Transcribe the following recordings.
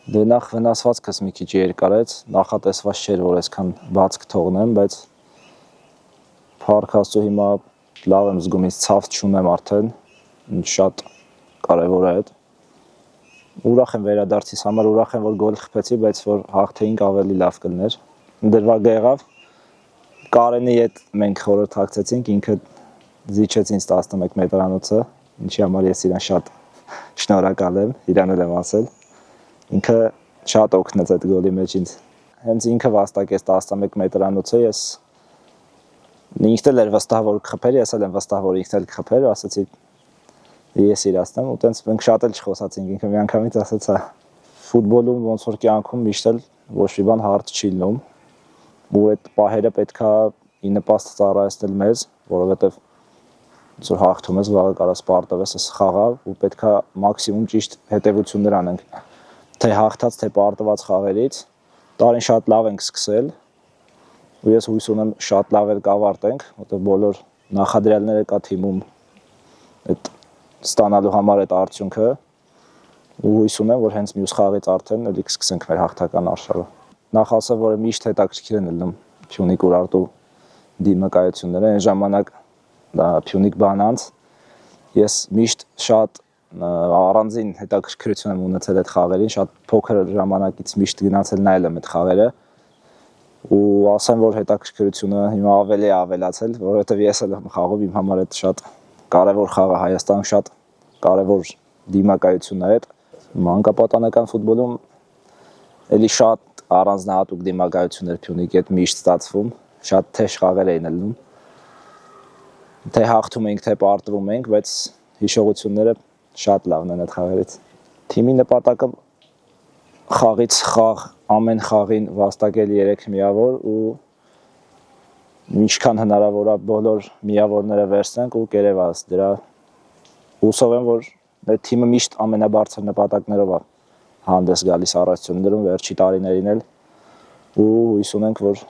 Դե նախ վնասվածքս մի քիչ երկարեց, նախատեսված չէր, որ այսքան բաց կթողնեմ, բայց փառք Աստծո հիմա լավ եմ զգում, ինձ ցավ չունեմ արդեն, շատ կարևոր է այդ։ Ուրախ եմ վերադարձիս համար, ուրախ եմ, որ գոլ խփեցի, բայց որ հաղթեինք ավելի լավ կլներ։ Դրվագ եղավ, Կարենի հետ մենք խորհրդակցեցինք, ինքը զիջեց ինձ 11 մետրանոցը, ինչի համար ես իրան շատ շնորհակալ եմ, իրան էլ եմ ասել։ Ինքը շատ օգնեց այդ գոլի մեջ ինձ։ Հենց ինքը վաստակեց 11 մետրանոցը, ինքն էլ էր վստահ, որ կխփեր, ես էլ եմ վստահ, որ ինքն էլ կխփեր, ասացի ես իրացնեմ, ու տենց մենք շատ էլ չխոսացինք, ինքը միանգամից ասաց, ֆուտբոլում ոնց որ կյանքում միշտ էլ ոչ մի բան հարթ չի լինում, ու այդ պահերը պետքա ի նպաստ ծառայեցնել մեզ, որովհետև ոնց որ հաղթում ես, վաղը կարա սպարտվես, խաղա, ու պետքա մաքսիմում ճիշտ հետևություններ անենք, թե հաղթած, թե պարտված խաղերից, տարին շատ լավ ենք սկսել, ու ես հույս ունեմ շատ լավ էլ կավարտենք, որտեղ բոլոր նախադրյալները կա թիմում այդ ստանալու համար այդ արդյունքը, ու հույս ունեմ, որ հենց մյուս խաղից արդեն էլի կսկսենք մեր հաղթական արշավը։ Նախ ասեմ, որ միշտ հետաքրքիր են լինում Փյունիկ Ուրարտու դիմակայությունները, այն ժամանակ Փյունիկ Բանանց, ես միշտ շատ առանձին հետաքրքրություն եմ ունեցել այդ խաղերին, շատ փոքր ժամանակից միշտ գնացել նայել եմ այդ խաղերը, ու ասեմ, որ հետաքրքրությունը հիմա ավելի է ավելացել, որովհետև ես էլ եմ խաղում, իմ համար այդ շատ կարևոր խաղը Հայաստանում, շատ կարևոր դիմակայությունն է այդ, մանկապատանեկան ֆուտբոլում էլի շատ առանձնահատուկ դիմակայություններ Փյունիկի հետ միշտ ստացվում, շատ թեժ խաղեր էին լինում, թե հաղթում ենք, թե պարտվում ենք, բայց հիշողությունները շատ լավն են այդ խաղերից։ Թիմի նպատակը խաղից խաղ, ամեն խաղին վաստակել 3 միավոր ու ինչքան հնարավոր է բոլոր միավորները վերցնենք ու կերևաս դրա հուսով եմ, որ մեր թիմը միշտ ամենաբարձր նպատակներով է հանդես գալիս առաջություններում, վերջի տարիներին էլ, ու հույս ունենք, որ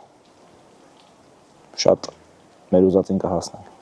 շատ մեր ուզածին կհասնենք։